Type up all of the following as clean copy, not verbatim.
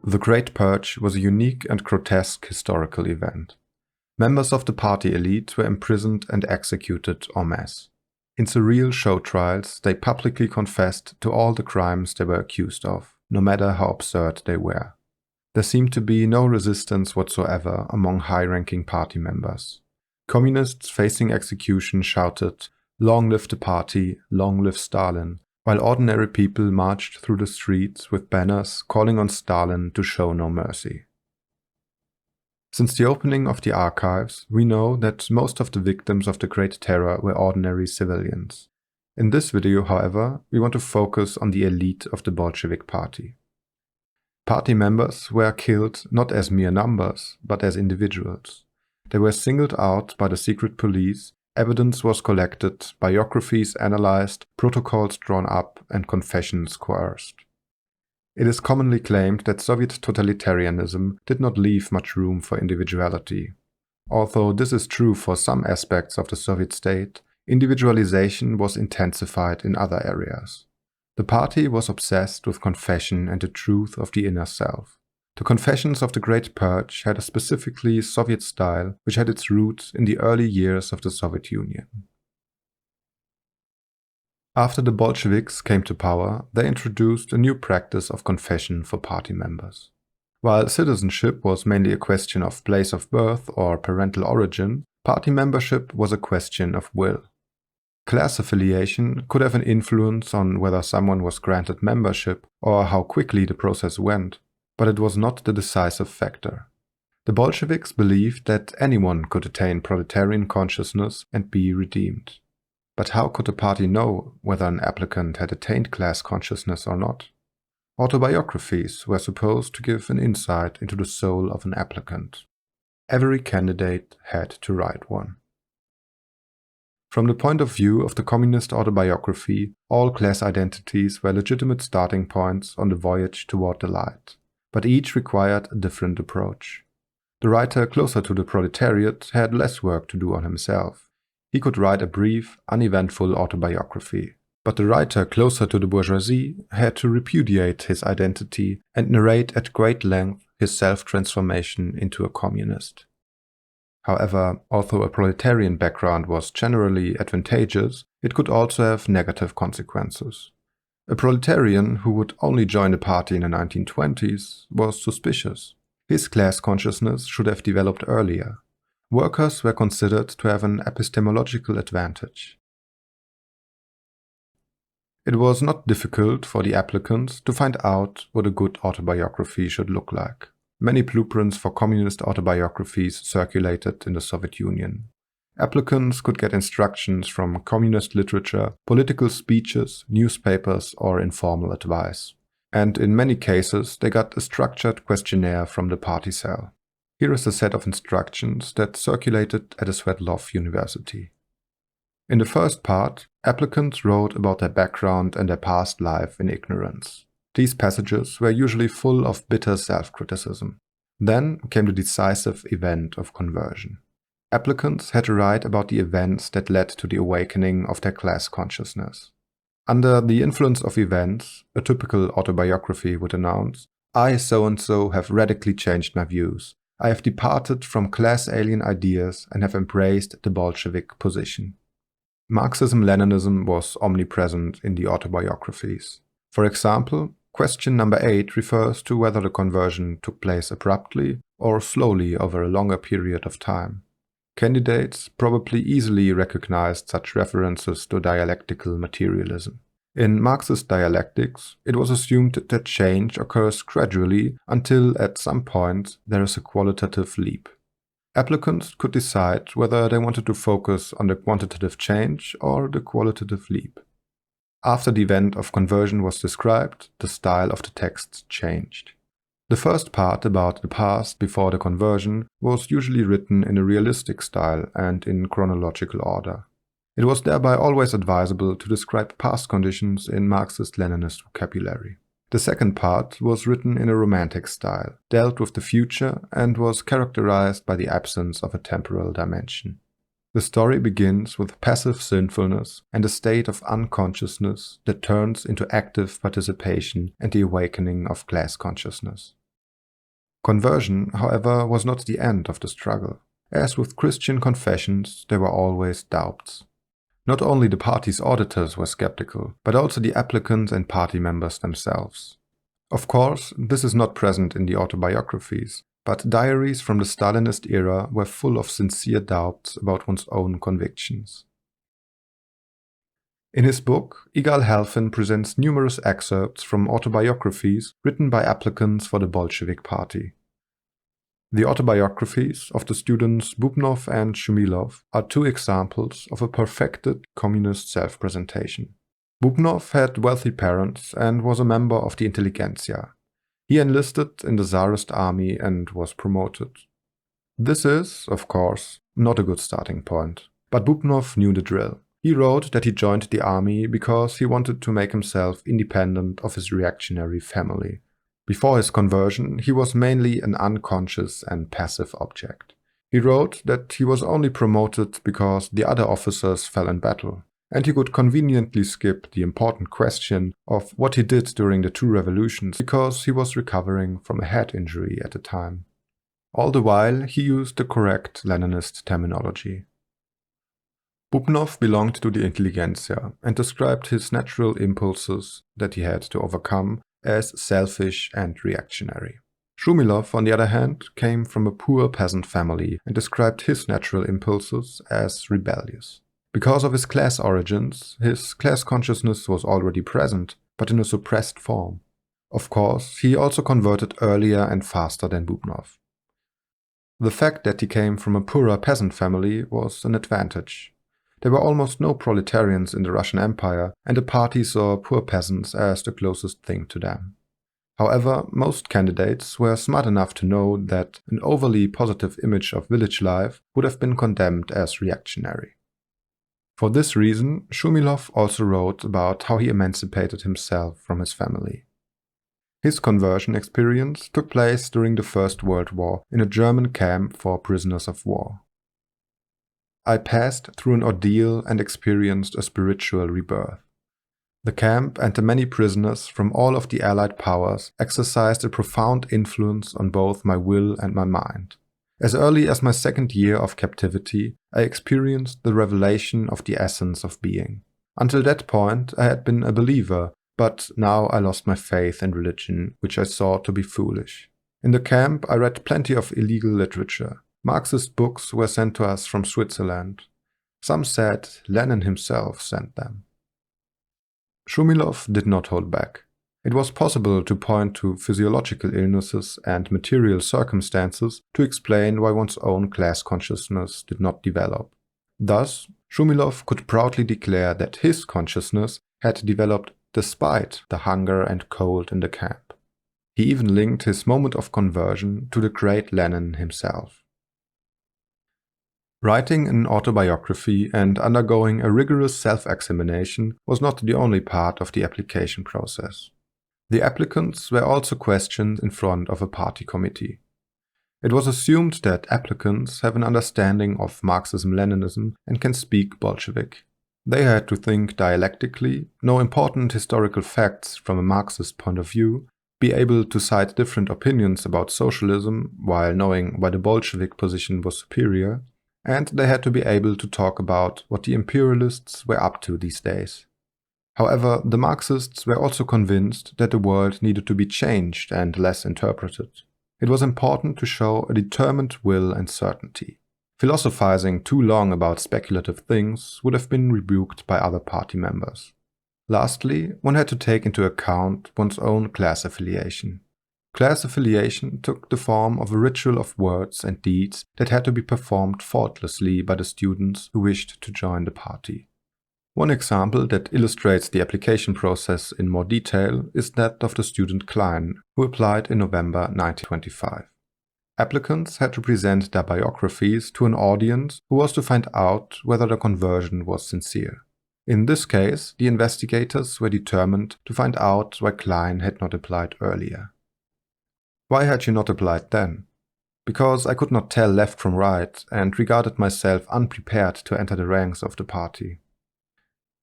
The Great Purge was a unique and grotesque historical event. Members of the party elite were imprisoned and executed en masse. In surreal show trials, they publicly confessed to all the crimes they were accused of, no matter how absurd they were. There seemed to be no resistance whatsoever among high-ranking party members. Communists facing execution shouted, "Long live the party, long live Stalin," while ordinary people marched through the streets with banners calling on Stalin to show no mercy. Since the opening of the archives, we know that most of the victims of the Great Terror were ordinary civilians. In this video, however, we want to focus on the elite of the Bolshevik party. Party members were killed not as mere numbers, but as individuals. They were singled out by the secret police, evidence was collected, biographies analyzed, protocols drawn up, and confessions coerced. It is commonly claimed that Soviet totalitarianism did not leave much room for individuality. Although this is true for some aspects of the Soviet state, individualization was intensified in other areas. The party was obsessed with confession and the truth of the inner self. The confessions of the Great Purge had a specifically Soviet style which had its roots in the early years of the Soviet Union. After the Bolsheviks came to power, they introduced a new practice of confession for party members. While citizenship was mainly a question of place of birth or parental origin, party membership was a question of will. Class affiliation could have an influence on whether someone was granted membership or how quickly the process went, but it was not the decisive factor. The Bolsheviks believed that anyone could attain proletarian consciousness and be redeemed. But how could the party know whether an applicant had attained class consciousness or not? Autobiographies were supposed to give an insight into the soul of an applicant. Every candidate had to write one. From the point of view of the communist autobiography, all class identities were legitimate starting points on the voyage toward the light, but each required a different approach. The writer closer to the proletariat had less work to do on himself. He could write a brief, uneventful autobiography, but the writer closer to the bourgeoisie had to repudiate his identity and narrate at great length his self-transformation into a communist. However, although a proletarian background was generally advantageous, it could also have negative consequences. A proletarian who would only join the party in the 1920s was suspicious. His class consciousness should have developed earlier. Workers were considered to have an epistemological advantage. It was not difficult for the applicants to find out what a good autobiography should look like. Many blueprints for communist autobiographies circulated in the Soviet Union. Applicants could get instructions from communist literature, political speeches, newspapers, or informal advice. And in many cases, they got a structured questionnaire from the party cell. Here is a set of instructions that circulated at a Sverdlov University. In the first part, applicants wrote about their background and their past life in ignorance. These passages were usually full of bitter self-criticism. Then came the decisive event of conversion. Applicants had to write about the events that led to the awakening of their class consciousness. Under the influence of events, a typical autobiography would announce, "I so-and-so have radically changed my views. I have departed from class-alien ideas and have embraced the Bolshevik position." Marxism-Leninism was omnipresent in the autobiographies. For example, question number 8 refers to whether the conversion took place abruptly or slowly over a longer period of time. Candidates probably easily recognized such references to dialectical materialism. In Marxist dialectics, it was assumed that change occurs gradually until at some point there is a qualitative leap. Applicants could decide whether they wanted to focus on the quantitative change or the qualitative leap. After the event of conversion was described, the style of the text changed. The first part about the past before the conversion was usually written in a realistic style and in chronological order. It was thereby always advisable to describe past conditions in Marxist-Leninist vocabulary. The second part was written in a romantic style, dealt with the future, and was characterized by the absence of a temporal dimension. The story begins with passive sinfulness and a state of unconsciousness that turns into active participation and the awakening of class consciousness. Conversion, however, was not the end of the struggle. As with Christian confessions, there were always doubts. Not only the party's auditors were skeptical, but also the applicants and party members themselves. Of course, this is not present in the autobiographies, but diaries from the Stalinist era were full of sincere doubts about one's own convictions. In his book, Igal Halfin presents numerous excerpts from autobiographies written by applicants for the Bolshevik party. The autobiographies of the students Bubnov and Shumilov are two examples of a perfected communist self-presentation. Bubnov had wealthy parents and was a member of the intelligentsia. He enlisted in the Tsarist army and was promoted. This is, of course, not a good starting point, but Bubnov knew the drill. He wrote that he joined the army because he wanted to make himself independent of his reactionary family. Before his conversion, he was mainly an unconscious and passive object. He wrote that he was only promoted because the other officers fell in battle, and he could conveniently skip the important question of what he did during the two revolutions because he was recovering from a head injury at the time. All the while, he used the correct Leninist terminology. Bubnov belonged to the intelligentsia and described his natural impulses that he had to overcome as selfish and reactionary. Shumilov, on the other hand, came from a poor peasant family and described his natural impulses as rebellious. Because of his class origins, his class consciousness was already present, but in a suppressed form. Of course, he also converted earlier and faster than Bubnov. The fact that he came from a poorer peasant family was an advantage. There were almost no proletarians in the Russian Empire, and the party saw poor peasants as the closest thing to them. However, most candidates were smart enough to know that an overly positive image of village life would have been condemned as reactionary. For this reason, Shumilov also wrote about how he emancipated himself from his family. His conversion experience took place during the First World War in a German camp for prisoners of war. I passed through an ordeal and experienced a spiritual rebirth. The camp and the many prisoners from all of the Allied powers exercised a profound influence on both my will and my mind. As early as my second year of captivity, I experienced the revelation of the essence of being. Until that point, I had been a believer, but now I lost my faith in religion, which I saw to be foolish. In the camp, I read plenty of illegal literature. Marxist books were sent to us from Switzerland. Some said Lenin himself sent them. Shumilov did not hold back. It was possible to point to physiological illnesses and material circumstances to explain why one's own class consciousness did not develop. Thus, Shumilov could proudly declare that his consciousness had developed despite the hunger and cold in the camp. He even linked his moment of conversion to the great Lenin himself. Writing an autobiography and undergoing a rigorous self-examination was not the only part of the application process. The applicants were also questioned in front of a party committee. It was assumed that applicants have an understanding of Marxism-Leninism and can speak Bolshevik. They had to think dialectically, know important historical facts from a Marxist point of view, be able to cite different opinions about socialism while knowing why the Bolshevik position was superior, and they had to be able to talk about what the imperialists were up to these days. However, the Marxists were also convinced that the world needed to be changed and less interpreted. It was important to show a determined will and certainty. Philosophizing too long about speculative things would have been rebuked by other party members. Lastly, one had to take into account one's own class affiliation. Class affiliation took the form of a ritual of words and deeds that had to be performed faultlessly by the students who wished to join the party. One example that illustrates the application process in more detail is that of the student Klein, who applied in November 1925. Applicants had to present their biographies to an audience who was to find out whether the conversion was sincere. In this case, the investigators were determined to find out why Klein had not applied earlier. Why had she not applied then? Because I could not tell left from right and regarded myself unprepared to enter the ranks of the party.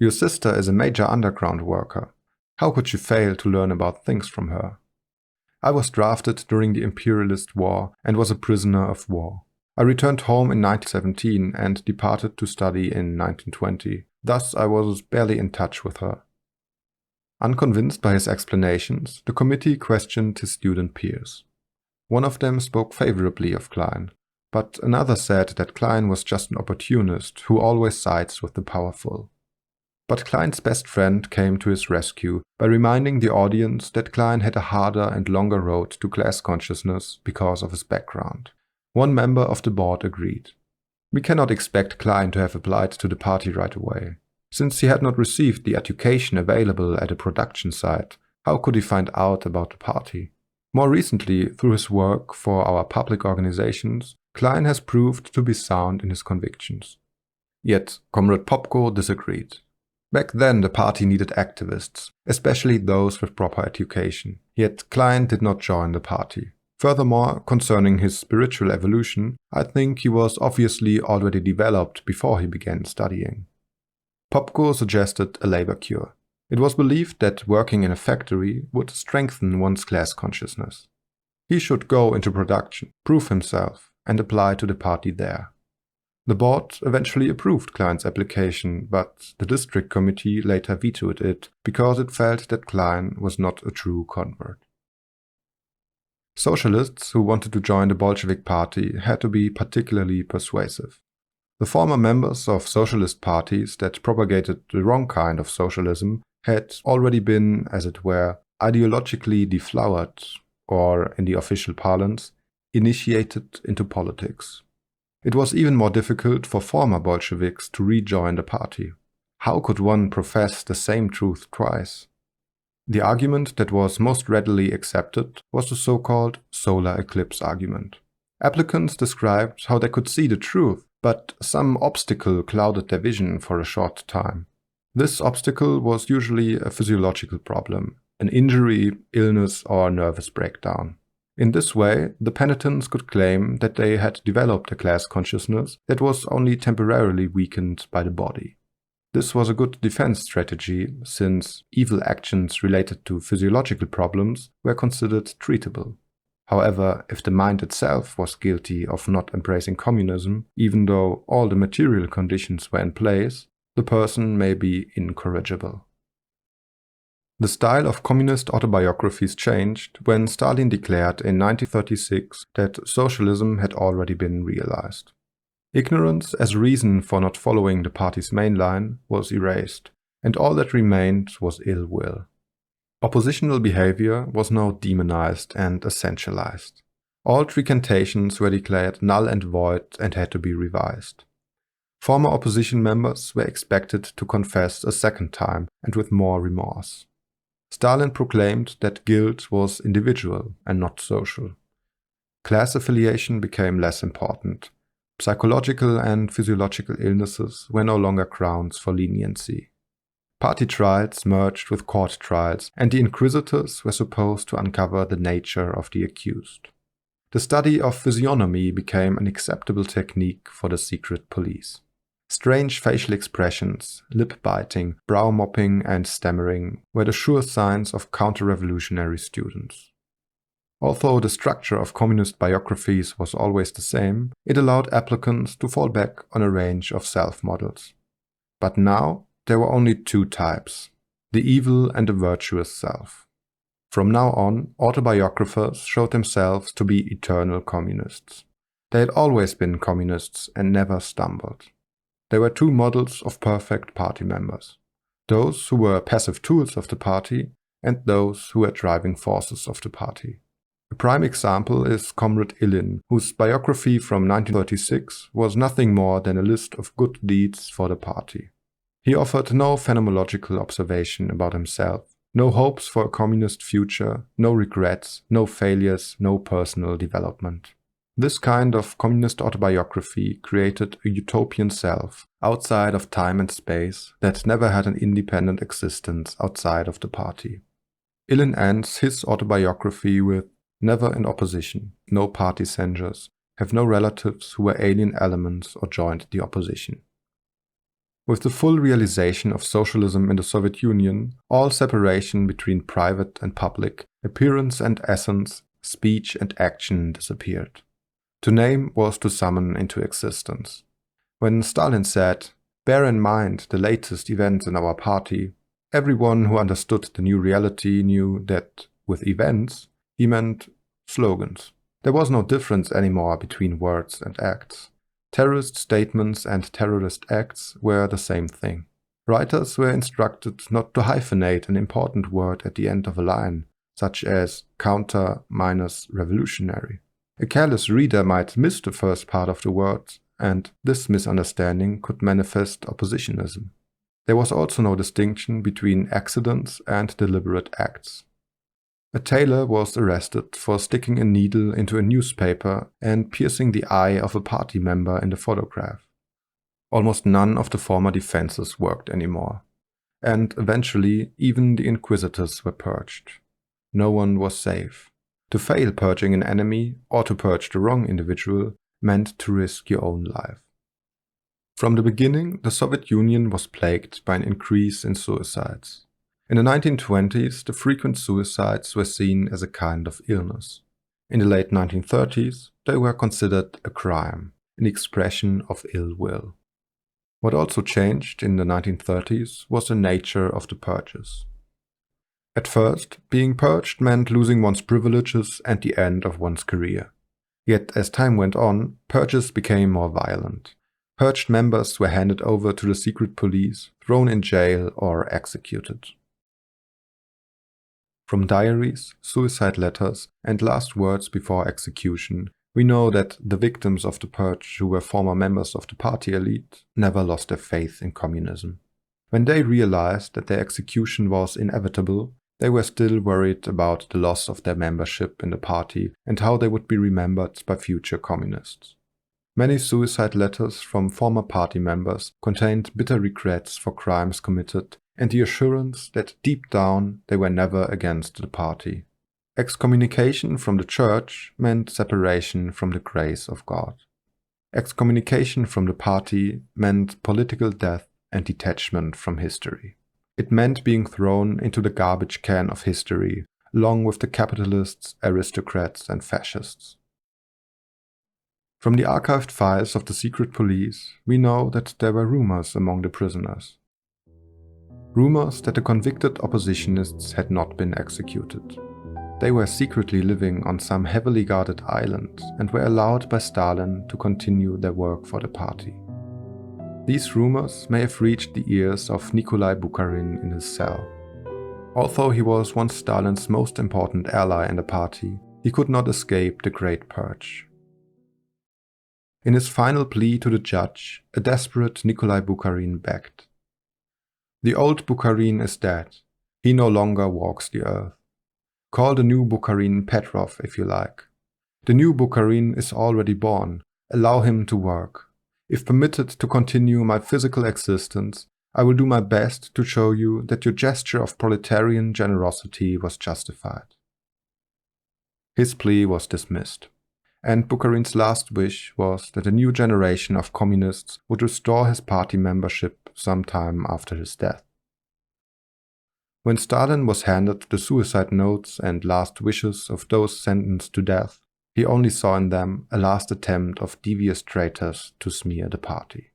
Your sister is a major underground worker. How could you fail to learn about things from her? I was drafted during the imperialist war and was a prisoner of war. I returned home in 1917 and departed to study in 1920. Thus I was barely in touch with her. Unconvinced by his explanations, the committee questioned his student peers. One of them spoke favorably of Klein, but another said that Klein was just an opportunist who always sides with the powerful. But Klein's best friend came to his rescue by reminding the audience that Klein had a harder and longer road to class consciousness because of his background. One member of the board agreed. We cannot expect Klein to have applied to the party right away. Since he had not received the education available at a production site, how could he find out about the party? More recently, through his work for our public organizations, Klein has proved to be sound in his convictions. Yet, Comrade Popko disagreed. Back then the party needed activists, especially those with proper education. Yet Klein did not join the party. Furthermore, concerning his spiritual evolution, I think he was obviously already developed before he began studying. Popko suggested a labor cure. It was believed that working in a factory would strengthen one's class consciousness. He should go into production, prove himself, and apply to the party there. The board eventually approved Klein's application, but the district committee later vetoed it because it felt that Klein was not a true convert. Socialists who wanted to join the Bolshevik party had to be particularly persuasive. The former members of socialist parties that propagated the wrong kind of socialism had already been, as it were, ideologically deflowered, or, in the official parlance, initiated into politics. It was even more difficult for former Bolsheviks to rejoin the party. How could one profess the same truth twice? The argument that was most readily accepted was the so-called solar eclipse argument. Applicants described how they could see the truth, but some obstacle clouded their vision for a short time. This obstacle was usually a physiological problem, an injury, illness, or nervous breakdown. In this way, the penitents could claim that they had developed a class consciousness that was only temporarily weakened by the body. This was a good defense strategy, since evil actions related to physiological problems were considered treatable. However, if the mind itself was guilty of not embracing communism, even though all the material conditions were in place, the person may be incorrigible. The style of communist autobiographies changed when Stalin declared in 1936 that socialism had already been realized. Ignorance as reason for not following the party's main line was erased, and all that remained was ill will. Oppositional behavior was now demonized and essentialized. All recantations were declared null and void and had to be revised. Former opposition members were expected to confess a second time and with more remorse. Stalin proclaimed that guilt was individual and not social. Class affiliation became less important. Psychological and physiological illnesses were no longer grounds for leniency. Party trials merged with court trials, and the inquisitors were supposed to uncover the nature of the accused. The study of physiognomy became an acceptable technique for the secret police. Strange facial expressions, lip-biting, brow-mopping, and stammering were the sure signs of counter-revolutionary students. Although the structure of communist biographies was always the same, it allowed applicants to fall back on a range of self-models. But now there were only two types, the evil and the virtuous self. From now on, autobiographers showed themselves to be eternal communists. They had always been communists and never stumbled. There were two models of perfect party members, those who were passive tools of the party and those who were driving forces of the party. A prime example is Comrade Ilin, whose biography from 1936 was nothing more than a list of good deeds for the party. He offered no phenomenological observation about himself, no hopes for a communist future, no regrets, no failures, no personal development. This kind of communist autobiography created a utopian self outside of time and space that never had an independent existence outside of the party. Ilin ends his autobiography with "Never in opposition, no party censures, have no relatives who were alien elements or joined the opposition." With the full realization of socialism in the Soviet Union, all separation between private and public Appearance and essence, speech and action disappeared. To name was to summon into existence. When Stalin said, "Bear in mind the latest events in our party," everyone who understood the new reality knew that with events, he meant slogans. There was no difference anymore between words and acts. Terrorist statements and terrorist acts were the same thing. Writers were instructed not to hyphenate an important word at the end of a line, such as counter minus revolutionary. A careless reader might miss the first part of the word, and this misunderstanding could manifest oppositionism. There was also no distinction between accidents and deliberate acts. A tailor was arrested for sticking a needle into a newspaper and piercing the eye of a party member in the photograph. Almost none of the former defenses worked anymore, and eventually even the inquisitors were purged. No one was safe. To fail purging an enemy or to purge the wrong individual meant to risk your own life. From the beginning, the Soviet Union was plagued by an increase in suicides. In the 1920s, the frequent suicides were seen as a kind of illness. In the late 1930s, they were considered a crime, an expression of ill will. What also changed in the 1930s was the nature of the purges. At first, being purged meant losing one's privileges and the end of one's career. Yet as time went on, purges became more violent. Purged members were handed over to the secret police, thrown in jail or executed. From diaries, suicide letters, and last words before execution, we know that the victims of the purge who were former members of the party elite never lost their faith in communism. When they realized that their execution was inevitable, they were still worried about the loss of their membership in the party and how they would be remembered by future communists. Many suicide letters from former party members contained bitter regrets for crimes committed and the assurance that deep down they were never against the party. Excommunication from the church meant separation from the grace of God. Excommunication from the party meant political death and detachment from history. It meant being thrown into the garbage can of history, along with the capitalists, aristocrats, and fascists. From the archived files of the secret police, we know that there were rumors among the prisoners. Rumors that the convicted oppositionists had not been executed. They were secretly living on some heavily guarded island and were allowed by Stalin to continue their work for the party. These rumors may have reached the ears of Nikolai Bukharin in his cell. Although he was once Stalin's most important ally in the party, he could not escape the Great Purge. In his final plea to the judge, a desperate Nikolai Bukharin begged. "The old Bukharin is dead. He no longer walks the earth. Call the new Bukharin Petrov if you like. The new Bukharin is already born. Allow him to work. If permitted to continue my physical existence, I will do my best to show you that your gesture of proletarian generosity was justified." His plea was dismissed, and Bukharin's last wish was that a new generation of communists would restore his party membership sometime after his death. When Stalin was handed the suicide notes and last wishes of those sentenced to death, he only saw in them a last attempt of devious traitors to smear the party.